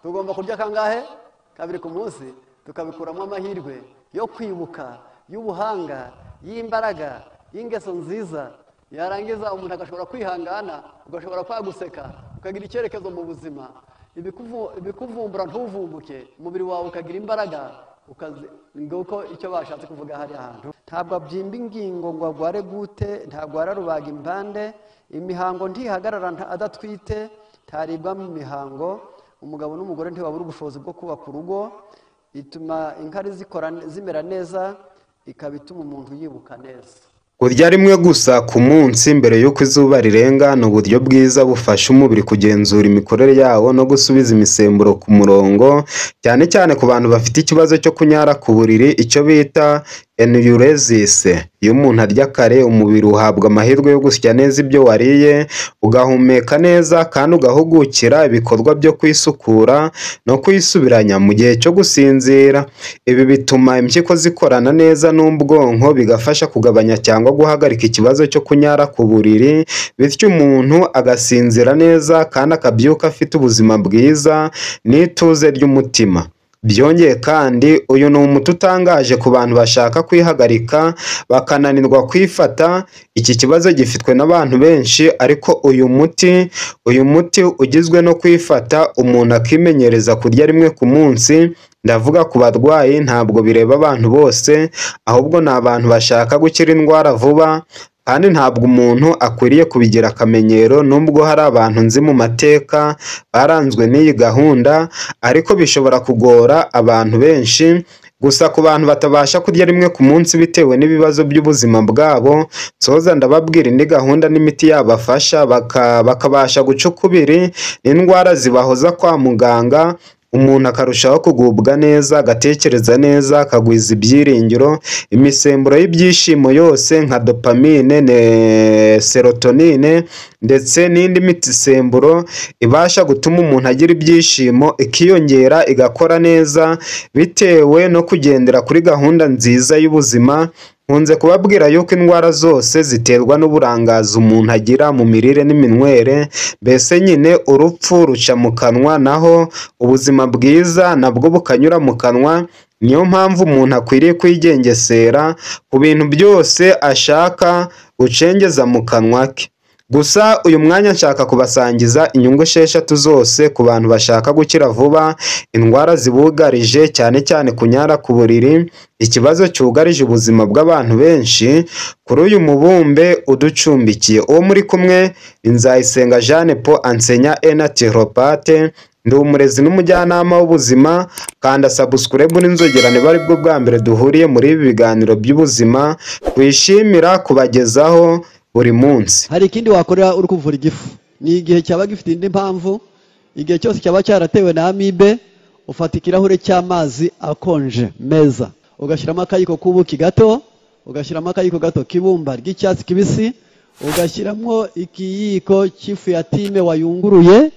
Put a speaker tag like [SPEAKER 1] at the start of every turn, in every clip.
[SPEAKER 1] tugomba kurya kangahe? Kabiri ku munsi, tukabikuramo amahirwe yo kwibuka, y'ubuhanga, y'imbaraga, y'ingeso nziza. Yarangiza umuntu agashobora kwihangana, ugashobora kwaguseka, ukagira icyerekezo mu buzima. Ibikuvumbura ntuvumbuke, umubiri wawe ukagira imbaraga, nguko icyo bashatse kuvuga hari ahantu. Ntabwo abyimba ingingo ngo agware gute, ntabwo ararubaga impande, imihango ntihagarara adatwite, ntaribwa mu mihango, umugabo n'umugore ntibabura ubushobozi bwo kubaka urugo, ituma inkari zimera neza, ikaba ituma umuntu yibuka neza.
[SPEAKER 2] Kurya rimwe gusa ku munsi mbere y'uko izuba rirenga ni uburyo bwiza bufasha umubiri kugenzura imikorere yawo no gusubiza imisemburo ku murongo, cyane cyane ku bantu bafite ikibazo cyo kunyara ku buriri, icyo bita enuresis. Iyo umuntu arya kare, umubiri uhabwa amahirwe yo gusya neza ibyo wariye, ugahumeka neza kandi ugahugukira ibikorwa byo kwisukura no kwisubiranya mu gihe cyo gusinzira. Ibi bituma impyiko zikorana neza n'ubwonko, bigafasha kugabanya cyangwa guhagarika ikibazo cyo kunyara ku buriri, bityo umuntu agasinzira neza kandi akabyuka afite ubuzima bwiza n'ituze ry'umutima. Byongeye kandi uyu ni umuti utangaje ku bantu bashaka kwihagarika bakananirwa kwifata. Iki kibazo gifitwe n'abantu benshi, ariko uyu muti ugizwe no kwifata, umuntu akimenyereza kurya rimwe ku munsi. Ndavuga ku barwayi, ntabwo bireba abantu bose, ahubwo ni abantu bashaka gukira indwara vuba, kandi ntabwo umuntu akwiriye kubigira akamenyero. Nubwo hari abantu nzi mu mateka baranzwe n'iyi gahunda, ariko bishobora kugora abantu benshi. Gusa ku bantu batabasha kurya rimwe ku munsi bitewe n'ibibazo by'ubuzima bwabo, nsoza ndababwira indi gahunda n'imiti yabafasha bakabasha guca ukubiri n'indwara zibahoza kwa muganga, umuntu akarushaho kugubwa neza, agatekereza neza, akagwiza ibyiringiro. Imisemburo y'ibyishimo yose nka dopamine, serotonine ndetse n'indi misemburo ibasha gutuma umuntu agira ibyishimo ikiyongera, igakora neza bitewe no kugendera kuri gahunda nziza y'ubuzima. Nkunze kubabwira yuko indwara zose ziterwa n'uburangazi umuntu agira mu mirire n'iminywere. Mbese nyine urupfu ruca mu kanwa, naho ubuzima bwiza nabwo bukanyura mu kanwa. Niyo mpamvu umuntu akwiriye kwigengesera ku bintu byose ashaka gucengeza mu kanwa ke. Gusa uyu mwanya nshaka kubasangiza inyungu 6 zose ku bantu bashaka gukira vuba indwara zibugarije, cyane cyane kunyara ku buriri, ikibazo cyugarije ubuzima bw'abantu benshi. Kuri uyu mubumbe uducumbikiye uwo muri kumwe, Nzayisenga Jeanne Paul ansenya naturopathe, ndi umurezi n'umujyanama w'ubuzima. Kanda subscribe n'inzogera niba ari bwo bwa mbere duhuriye muri ibi biganiro by'ubuzima twishimira kubagezaho buri munsi.
[SPEAKER 1] Hari ikindi wakorera uri kuvura igifu, ni igihe cyaba gifite indi mpamvu. Igihe cyose cyaba cyaratewe na amibe, ufata ikirahure cy'amazi akonje meza, ugashyiramo akayiko k'ubuki gato, ugashyiramo akayiko gato k'ibumba ry'icyatsi kibisi, ugashyiramo ikiyiko cy'ifu ya time wayunguruye,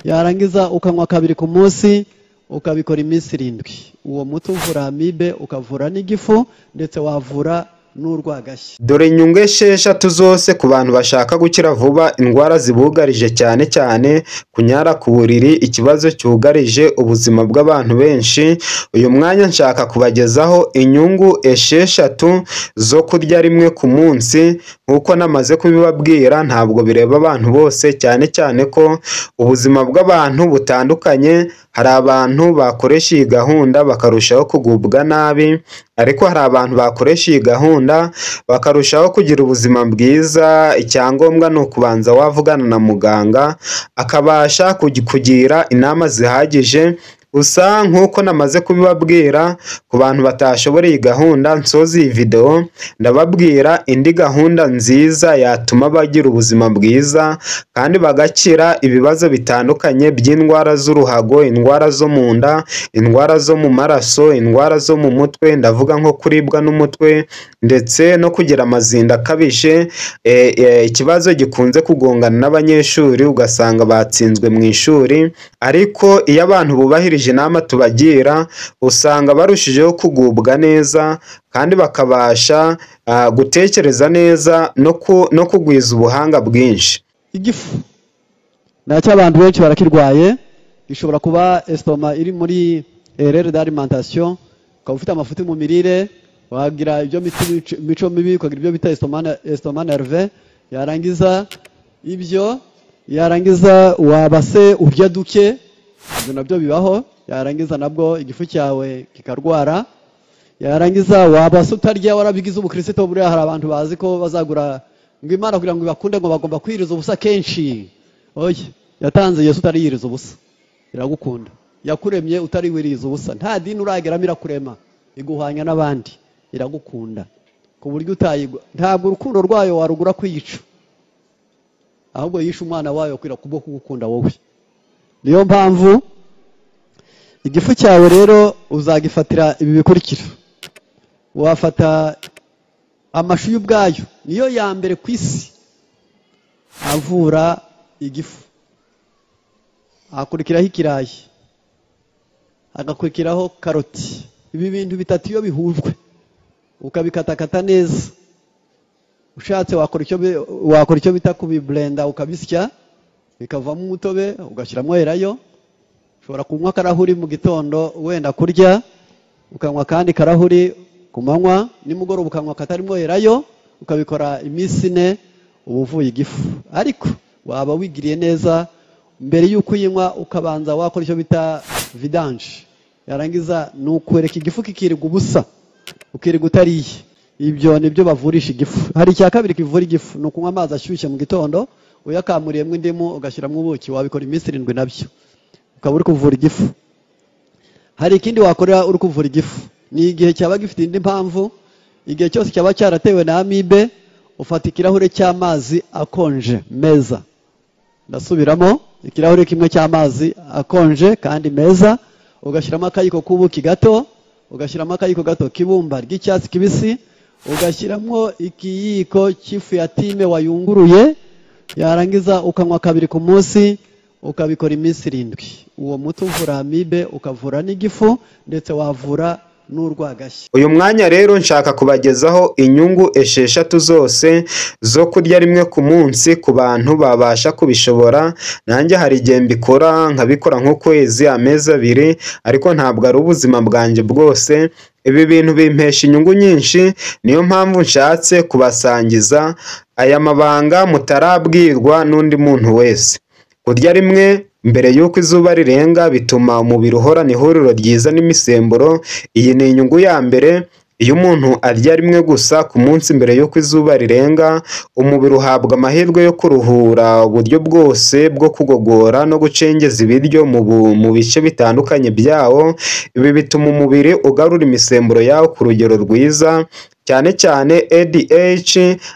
[SPEAKER 1] yarangiza ukanywa kabiri ku munsi, ukabikora iminsi 7. Uwo muti uvura amibe, ukavura n'igifu, ndetse wavura n'urwagashya.
[SPEAKER 2] Dore inyungu 6 zose ku bantu bashaka gukira vuba indwara zibugarije, cyane cyane kunyara ku buriri, ikibazo cyugarije ubuzima bw'abantu benshi. Uyu mwanya nshaka kubagezaho inyungu 6 zo kurya rimwe ku munsi. Nkuko namaze kubibabwira, ntabwo bireba abantu bose, cyane cyane ko ubuzima bw'abantu butandukanye. Hari abantu bakoresha iyi gahunda bakarushaho kugubwa nabi, ariko hari abantu bakoresha iyi gahunda bakarushaho kugira ubuzima bwiza. Icyangombwa ni ukubanza wavugana na muganga akabasha kugira inama zihagije. Gusa nkuko namaze kubibabwira, ku bantu batashobora iyi gahunda, nsoza iyi video ndababwira indi gahunda nziza yatuma bagira ubuzima bwiza kandi bagakira ibibazo bitandukanye by'indwara z'uruhago, indwara zo mu nda, indwara zo mu maraso, indwara zo mu mutwe. Ndavuga nko kuribwa n'umutwe ndetse no kugira amazinda akabije, ikibazo gikunze kugongana n'abanyeshuri, ugasanga batsinzwe mu ishuri. Ariko iyo abantu bubahirije inama tubagira, usanga barushijeho kugubwa neza kandi bakabasha gutekereza neza no kugwiza ubuhanga bwinshi.
[SPEAKER 1] Igifu nacyo abantu benshi barakirwaye, gishobora kuba estoma iri muri erreur d'alimentation, ukaba ufite amafuti mu mirire, wagira ibyo mico mibi, ukagira ibyo bita estoma nerve, yarangiza wabase urya duke, ibyo nabyo bibaho, yarangiza nabwo igifu cyawe kikarwara, yarangiza wabase utarya warabigize ubukristo. Buriya hari abantu bazi ko bazagura ngo Imana kugira ngo ibakunde ngo bagomba kwiriza ubusa kenshi. Oya, yatanze Yesu utari yiriza ubusa, iragukunda. Yakuremye utari wiriza ubusa, nta dini urageramo irakurema, iguhanya n'abandi, iragukunda ku buryo utayigwa. Ntabwo urukundo rwayo warugura kwiyica, ahubwo yishe umwana wayo kwira kubwo kugukunda wowe. Niyo mpamvu igifu cyawe rero uzagifatira ibi bikurikira. Wafata amashu y'ubwayo, niyo ya mbere ku isi avura igifu. Hakurikiraho ikirayi, hagakurikiraho karoti. Ibi bintu bitatu iyo bihujwe ukabikatakata neza, ushatse wakora icyo bita kubiblenda, ukabisya bikavamo umutobe, ugashyiramo erayo. Ushobora kunywa karahuri mu gitondo wenda kurya, ukanywa kandi karahuri ku manywa, nimugoroba ukanywa katarimo erayo, ukabikora iminsi 4, uba uvuye igifu. Ariko waba wigiriye neza mbere y'uko uyinywa, ukabanza wakora icyo bita vidange, yarangiza nukwereka igifu kikirirwa ubusa, ukirirwa utariye. Ibyo nibyo bavurisha igifu. Hari icya kabiri kivura igifu, ni ukunywa amazi ashyushye mu gitondo, uyakamuriyemo indimu ugashyiramo ubuki. Wabikora iminsi 7 nabyo, ukaba uri kuvura igifu. Hari ikindi wakorera uri kuvura igifu, ni igihe cyaba gifite indi mpamvu. Igihe cyose cyaba cyaratewe na amibe, ufata ikirahure cy'amazi akonje meza. Ndasubiramo, ikirahure kimwe cy'amazi akonje kandi meza, ugashyiramo akayiko k'ubuki gato, ugashyiramo akayiko gato k'ibumba ry'icyatsi kibisi, ugashyiramo ikiyiko cy'ifu ya time wayunguruye, yarangiza ukanywa 2 ku munsi, ukabikora iminsi 7. Uwo muti uvura amibe, ukavura n'igifu, ndetse wavura n'urwagashya.
[SPEAKER 2] Uyu mwanya rero nshaka kubagezaho inyungu 6 zose zo kurya rimwe ku munsi ku bantu babasha kubishobora. Nanjye hari igihe mbikora nkabikora nk'ukwezi, amezi 2, ariko ntabwo ari ubuzima bwanjye bwose. Ibi bintu bimpesha inyungu nyinshi, niyo mpamvu nshatse kubasangiza aya mabanga mutarabwirwa n'undi muntu wese. Kurya rimwe mbere y'uko izuba rirenga bituma umubiri uhorana ihuriro ryiza n'imisemburo. Iyi ni inyungu ya mbere. Iyo umuntu arya rimwe gusa ku munsi mbere y'uko izuba rirenga, umubiri uhabwa amahirwe yo kuruhura uburyo bwose bwo kugogora no gucengeza ibiryo mu bice bitandukanye byawo. Ibi bituma umubiri ugarura imisemburo yawo ku rugero rwiza, cyane cyane ADH,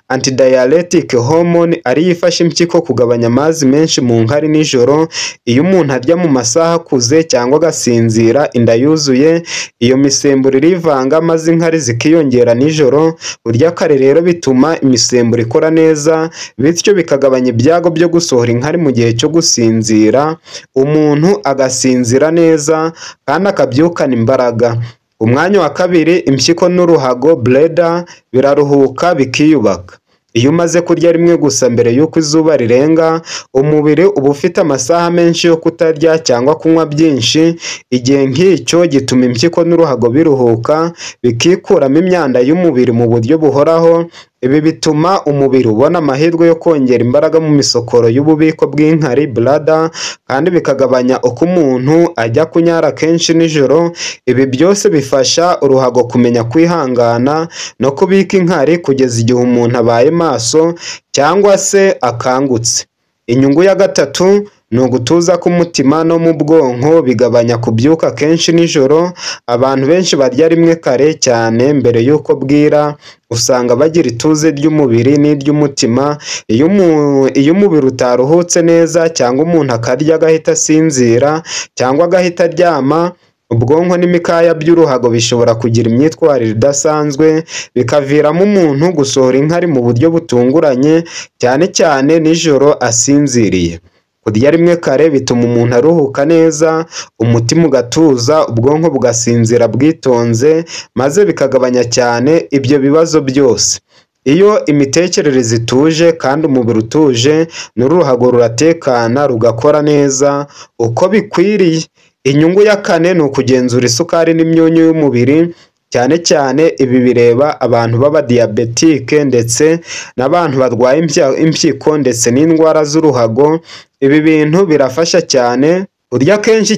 [SPEAKER 2] antidiuretic hormone, ari yifasha impyiko kugabanya amazi menshi mu nkari nijoro. Iyo umuntu arya mu masaha akuze cyangwa agasinzira inda yuzuye, iyo misemburo irivanga maze inkari zikiyongera nijoro. Burya kare rero bituma imisemburo ikora neza, bityo bikagabanya ibyago byo gusohora inkari mu gihe cyo gusinzira. Umuntu agasinzira neza kandi akabyukana imbaraga. Umwanya wa kabiri, impyiko n'uruhago bladder biraruhuka bikiyubaka. Iyo umaze kurya rimwe gusa mbere y'uko izuba rirenga, umubiri uba ufite amasaha menshi yo kutarya cyangwa kunywa byinshi. Igihe nk'icyo gituma impyiko n'uruhago biruhuka, bikikuramo imyanda y'umubiri mu buryo buhoraho. Ibi bituma umubiri ubona amahirwe yo kongera imbaraga mu misokoro y'ububiko bw'inkari bladder, kandi bikagabanya uko umuntu ajya kunyara kenshi nijoro. Ibi byose bifasha uruhago kumenya kwihangana no kubika inkari kugeza igihe umuntu abaye maso cyangwa se akangutse. Inyungu ya gatatu ni ugutuza k'umutima no mu bwonko, bigabanya kubyuka kenshi nijoro. Abantu benshi barya rimwe kare cyane mbere y'uko bwira, usanga bagira ituze ry'umubiri n'iry'umutima. Iyo umubiri utaruhutse neza cyangwa umuntu akarya agahita asinzira cyangwa agahita aryama, ubwonko n'imikaya by'uruhago bishobora kugira imyitwarire idasanzwe, bikaviramo umuntu gusohora inkari mu buryo butunguranye, cyane cyane nijoro asinziriye. Kurya rimwe kare bituma umuntu aruhuka neza, umutima ugatuza, ubwonko bugasinzira bwitonze, maze bikagabanya cyane ibyo bibazo byose. Iyo imitekerereze ituje kandi umubiri utuje, n'uruhago ruratekana rugakora neza uko bikwiriye. Inyungu ya kane ni ukugenzura isukari n'imyunyu y'umubiri, cyane cyane ibi bireba abantu b'abadiyabetike ndetse n'abantu barwaye impyiko ndetse n'indwara z'uruhago. Ibi bintu birafasha cyane. Kurya kenshi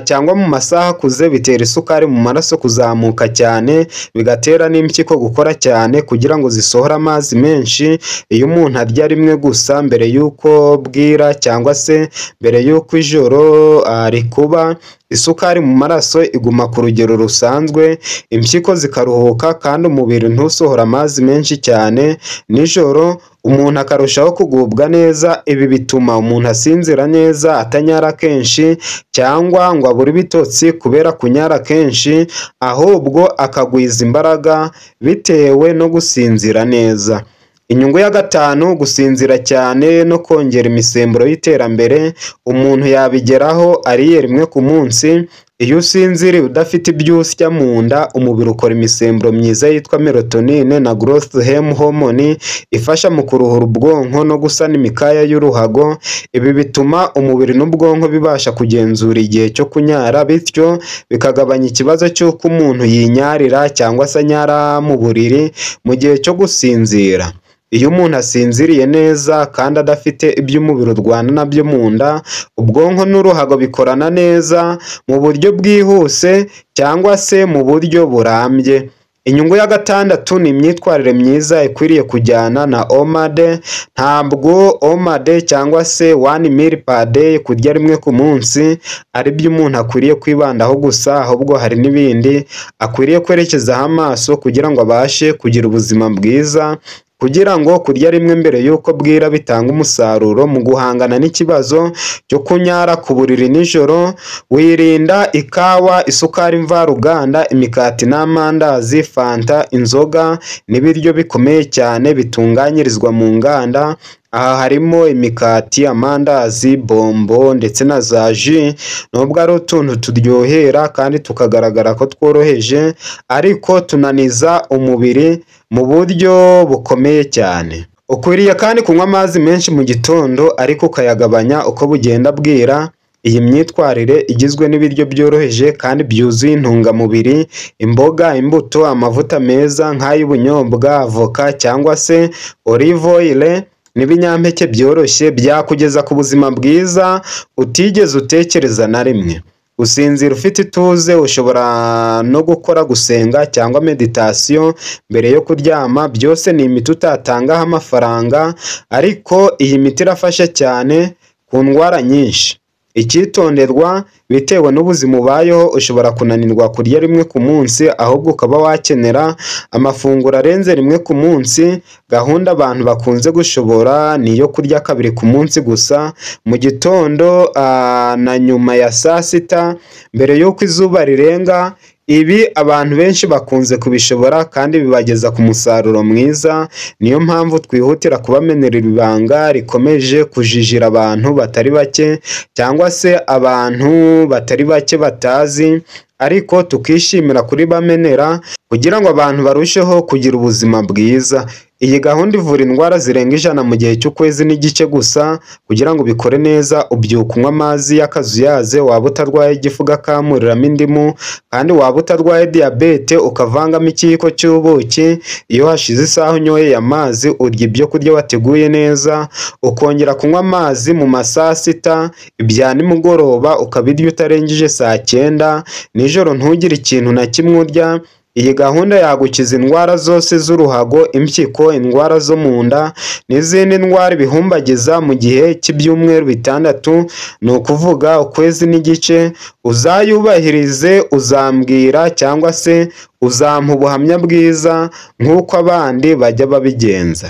[SPEAKER 2] cyangwa mu masaha akuze bitera isukari mu maraso kuzamuka cyane, bigatera n'impyiko gukora cyane kugira ngo zisohore amazi menshi. Iyo umuntu arya rimwe gusa mbere y'uko bwira cyangwa se mbere y'uko ijoro rikuba, isukari mu maraso iguma ku rugero rusanzwe, impyiko zikaruhuka kandi umubiri ntusohore amazi menshi cyane. Nijoro umuntu akarushaho kugubwa neza. Ibi bituma umuntu asinzira neza, atanyara kenshi cyangwa ngo abure ibitotsi kubera kunyara kenshi, ahubwo akagwiza imbaraga bitewe no gusinzira neza. Inyungu ya gatanu, gusinzira cyane no kongera imisemburo y'iterambere. Umuntu yabigeraho ariye rimwe ku munsi. Iyo usinziriye udafite ibyo usya mu nda, umubiri ukora imisemburo myiza yitwa melatonin na growth hormone ifasha mu kuruhura ubwonko no gusana imikaya y'uruhago. Ibi bituma umubiri n'ubwonko bibasha kugenzura igihe cyo kunyara, bityo bikagabanya ikibazo cy'uko umuntu yinyarira cyangwa se anyara mu buriri mu gihe cyo gusinzira. Iyo umuntu asinziriye neza kandi adafite ibyo umubiri urwana nabyo mu nda, ubwonko n'uruhago bikorana neza mu buryo bwihuse cyangwa se mu buryo burambye. Inyungu ya gatandatu ni imyitwarire myiza ikwiriye kujyana na OMAD. Ntabwo OMAD cyangwa se 1 meal per day, kurya rimwe ku munsi, ari byo umuntu akwiriye kwibandaho gusa, ahubwo hari n'ibindi akwiriye kwerekezaho amaso kugira ngo abashe kugira ubuzima bwiza. Kugira ngo kurya rimwe mbere y'uko bwira bitanga umusaruro mu guhangana n'ikibazo cyo kunyara ku buriri nijoro, wirinda ikawa, isukari mvaruganda, imikati n'amandazi, fanta, inzoga n'ibiryo bikomeye cyane bitunganyirizwa mu nganda. Aha harimo imikati, amandazi, bombo ndetse na za ji. Nubwo ari utuntu turyohera kandi tukagaragara ko tworoheje, ariko tunaniza umubiri mu buryo bukomeye cyane. Ukwiriye kandi kunywa amazi menshi mu gitondo, ariko ukayagabanya uko bugenda bwira. Iyi myitwarire igizwe n'ibiryo byoroheje kandi byuzuye intungamubiri, imboga, imbuto, amavuta meza nk'ay'ubunyobwa, avoka cyangwa se olive oil n'ibinyampeke byoroshye byakugeza ku buzima bwiza utigeze utekereza na rimwe. Gusinzira ufite ituze, ushobora no gukora gusenga cyangwa meditation mbere yo kuryama. Byose ni imiti utatangaho amafaranga, ariko iyi miti irafasha cyane ku ndwara nyinshi. Icyitonderwa, bitewe n'ubuzima ubayeho ushobora kunanirwa kurya rimwe ku munsi, ahubwo ukaba wakenera amafunguro arenze rimwe ku munsi. Gahunda abantu bakunze gushobora ni iyo kurya 2 ku munsi gusa, mu gitondo na nyuma ya saa sita mbere y'uko izuba rirenga. Ibi abantu benshi bakunze kubishobora kandi bibageza ku musaruro mwiza. Niyo mpamvu twihutira kubamenera ibanga rikomeje kujijira abantu batari bake, cyangwa se abantu batari bake batazi, ariko tukishimira kuri bamenera kugira ngo abantu barusheho kugira ubuzima bwiza. Iyi gahunda ivura indwara zirenga 100 mu gihe cy'ukwezi n'igice gusa. Kugira ngo bikore neza, ubyuka unywa amazi y'akazuyaze. Waba utarwaye igifu ugakamuriramo indimu, kandi waba utarwaye diyabete ukavangamo ikiyiko cy'ubuki. Iyo hashize isaha unyoye amazi, urya ibyo kurya wateguye neza, ukongera kunywa amazi mu masaa sita. Ibya nimugoroba ukabirya utarengeje saa 9. Nijoro ntugire ikintu na kimwe urya. Iyi gahunda yagukiza indwara zose z'uruhago, impyiko, indwara zo mu nda n'izindi ndwara ibihumbagiza mu gihe cy'ibyumweru 6, ni ukuvuga ukwezi n'igice. Uzayubahirize, uzambwira cyangwa se uzampa ubuhamya bwiza nk'uko abandi bajya babigenza.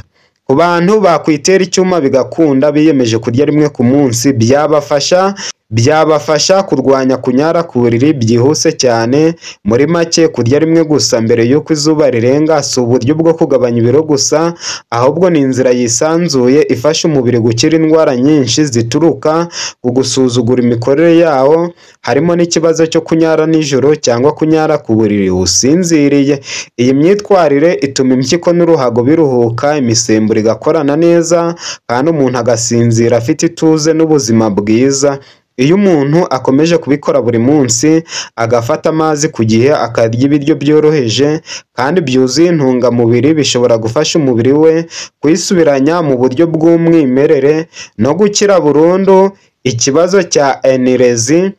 [SPEAKER 2] Ku bantu bakwitera icyuma bigakunda, biyemeje kurya rimwe ku munsi, byabafasha byabafasha kurwanya kunyara ku buriri byihuse cyane. Muri make, kurya rimwe gusa mbere y'uko izuba rirenga si uburyo bwo kugabanya ibiro gusa, ahubwo ni inzira yisanzuye ifasha umubiri gukira indwara nyinshi zituruka ku gusuzugura imikorere yawo, harimo n'ikibazo cyo kunyara nijoro cyangwa kunyara ku buriri usinziriye. Iyi myitwarire ituma impyiko n'uruhago biruhuka, imisemburo igakorana neza, kandi umuntu agasinzira afite ituze n'ubuzima bwiza. Iyo umuntu akomeje kubikora buri munsi, agafata amazi ku gihe, akarya ibiryo byoroheje kandi byuzuye intungamubiri, bishobora gufasha umubiri we kwisubiranya mu buryo bw'umwimerere no gukira burundu ikibazo cya enirezi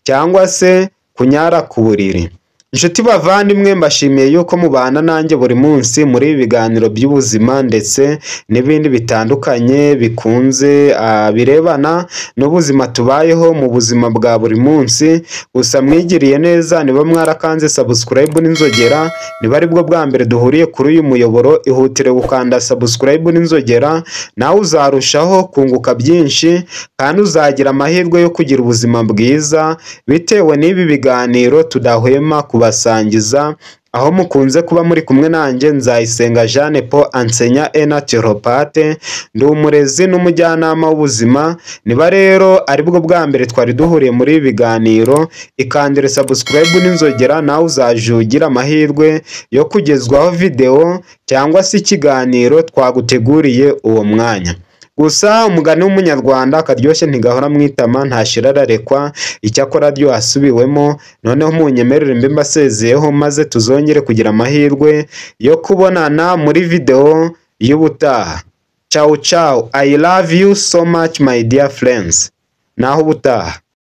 [SPEAKER 2] cyangwa se kunyara ku buriri. Inshuti bavandimwe, mbashimiye yuko mubana nanjye buri munsi muri ibi biganiro by'ubuzima ndetse n'ibindi bitandukanye bikunze birebana n'ubuzima tubayeho mu buzima bwa buri munsi. Gusa mwigiriye neza, niba mwarakanze subscribe n'inzogera, niba ari bwo bwa mbere duhuriye kuri uyu muyoboro, ihutire gukanda subscribe n'inzogera, nawe uzarushaho kunguka byinshi kandi uzagira amahirwe yo kugira ubuzima bwiza bitewe n'ibi biganiro tudahwema kubasangiza, aho mukunze kuba muri kumwe nanjye Nzayisenga Jean Paul ansenya naturopathe. Ndi umurezi n'umujyanama w'ubuzima. Niba rero ari bwo bwa mbere twari duhuriye muri ibi biganiro, ikandire subscribe n'inzogera, nawe uzaje ugira amahirwe yo kugezwaho video cyangwa se ikiganiro twaguteguriye uwo mwanya. Gusa umugani w'umunyarwanda akaryoshye ntigahora mwitama, ntashira ararekwa. Icyakora ryo asubiwemo. Noneho munyemerere mbe mbasezeyeho, maze tuzongere kugira amahirwe yo kubonana muri video y'ubutaha. Ciao ciao, I love you so much my dear friends. Naho ubutaha.